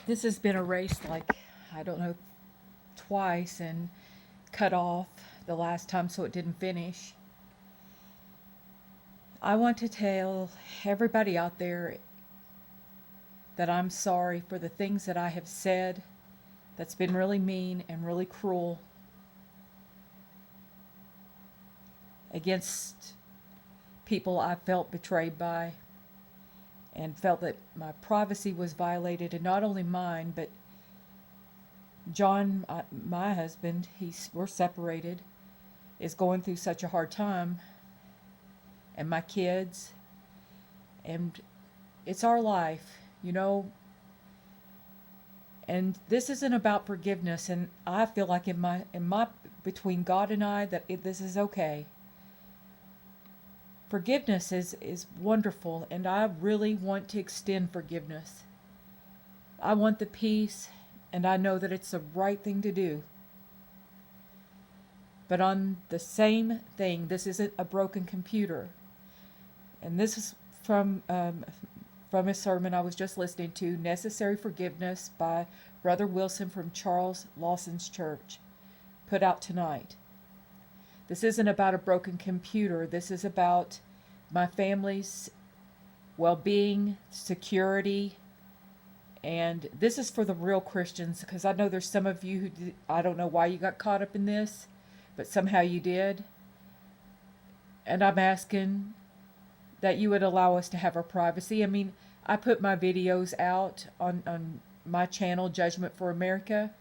This has been erased like, I don't know, twice and cut off the last time so it didn't finish. I want to tell everybody out there that I'm sorry for the things that I have said that's been really mean and really cruel against people I felt betrayed by and felt that my privacy was violated, and not only mine, but John, my husband, we're separated, is going through such a hard time, and my kids, and it's our life, you know. And this isn't about forgiveness, and I feel like in my between God and I that this is okay. Forgiveness is wonderful, and I really want to extend forgiveness. I want the peace, and I know that it's the right thing to do. But on the same thing, this isn't a broken computer. And this is from a sermon I was just listening to, Necessary Forgiveness by Brother Wilson from Charles Lawson's church, put out tonight. This isn't about a broken computer. This is about my family's well-being, security, and this is for the real Christians, because I know there's some of you I don't know why you got caught up in this, but somehow you did. And I'm asking that you would allow us to have our privacy. I mean, I put my videos out on my channel, Judgment for America.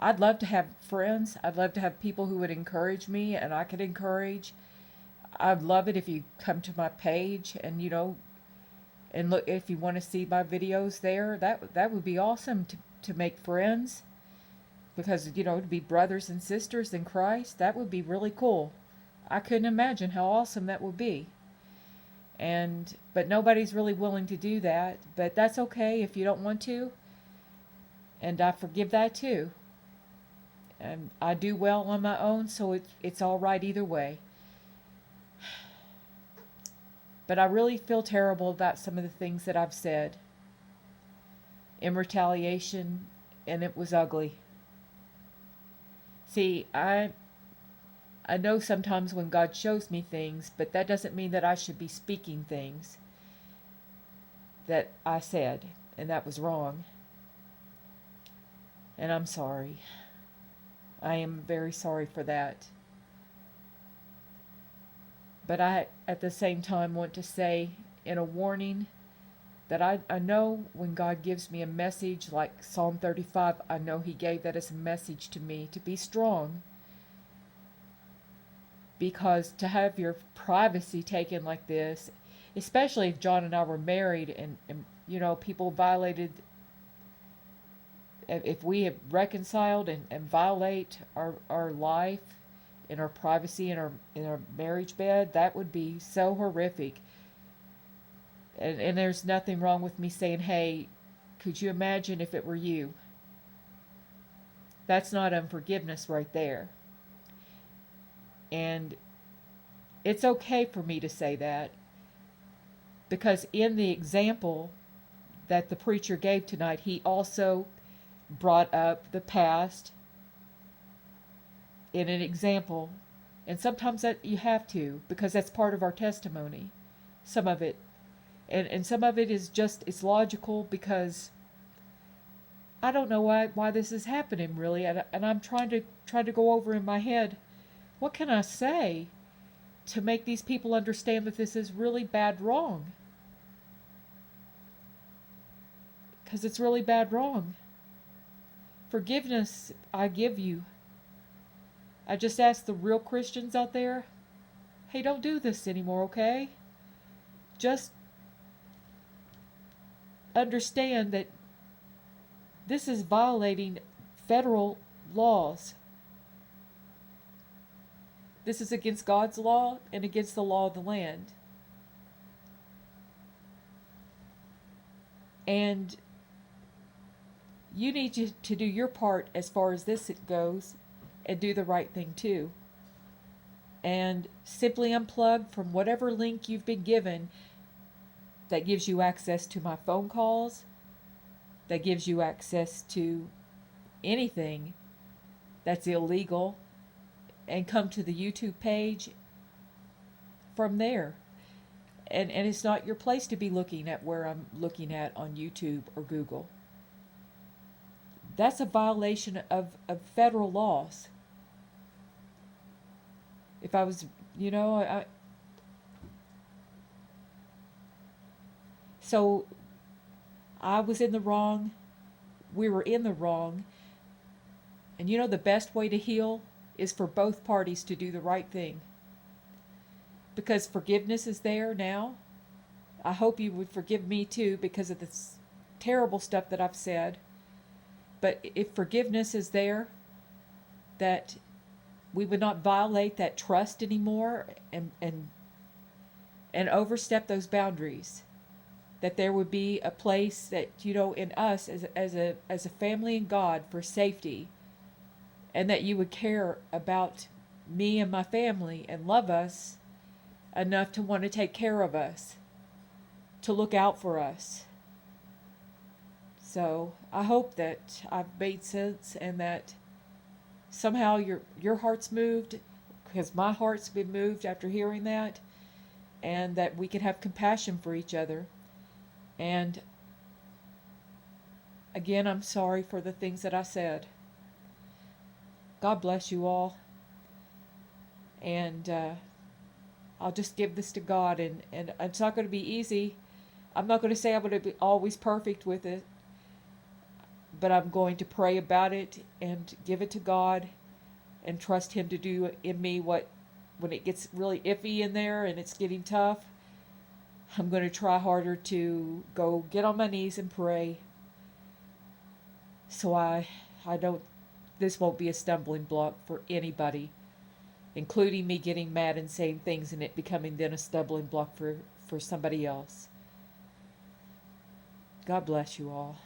I'd love to have friends. I'd love to have people who would encourage me and I could encourage. I'd love it if you come to my page and, and look, if you want to see my videos there, that would be awesome to make friends. Because, to be brothers and sisters in Christ, that would be really cool. I couldn't imagine how awesome that would be. But nobody's really willing to do that. But that's okay if you don't want to. And I forgive that too. And I do well on my own, so it's all right either way. But I really feel terrible about some of the things that I've said in retaliation, and it was ugly. See, I know sometimes when God shows me things, but that doesn't mean that I should be speaking things that I said, and that was wrong. And I'm sorry. I am very sorry for that. But I, at the same time, want to say in a warning that I know when God gives me a message like Psalm 35, I know He gave that as a message to me to be strong. Because to have your privacy taken like this, especially if John and I were married and people violated, if we have reconciled and violate our life and our privacy in our marriage bed, that would be so horrific. And there's nothing wrong with me saying, hey, could you imagine if it were you? That's not unforgiveness right there. And it's okay for me to say that, because in the example that the preacher gave tonight, he also brought up the past in an example. And sometimes that you have to, because that's part of our testimony. Some of it. And some of it is just, it's logical, because I don't know why this is happening really. And I'm trying to go over in my head, what can I say to make these people understand that this is really bad wrong? Because it's really bad wrong. Forgiveness, I give you. I just ask the real Christians out there, hey, don't do this anymore, okay? Just understand that this is violating federal laws. This is against God's law and against the law of the land. And you need to do your part as far as this goes and do the right thing too. And simply unplug from whatever link you've been given that gives you access to my phone calls, that gives you access to anything that's illegal, and come to the YouTube page from there. And it's not your place to be looking at where I'm looking at on YouTube or Google. That's a violation of federal laws. If I was, so I was in the wrong, we were in the wrong, and the best way to heal is for both parties to do the right thing. Because forgiveness is there now. I hope you would forgive me too because of this terrible stuff that I've said. But if forgiveness is there, that we would not violate that trust anymore and overstep those boundaries. That there would be a place that, in us as a family in God for safety, and that you would care about me and my family and love us enough to want to take care of us, to look out for us. So I hope that I've made sense and that somehow your heart's moved, because my heart's been moved after hearing that, and that we can have compassion for each other. And again, I'm sorry for the things that I said. God bless you all. And I'll just give this to God. And it's not going to be easy. I'm not going to say I'm going to be always perfect with it. But I'm going to pray about it and give it to God and trust Him to do in me what, when it gets really iffy in there and it's getting tough, I'm going to try harder to go get on my knees and pray. So I don't, this won't be a stumbling block for anybody, including me getting mad and saying things and it becoming then a stumbling block for somebody else. God bless you all.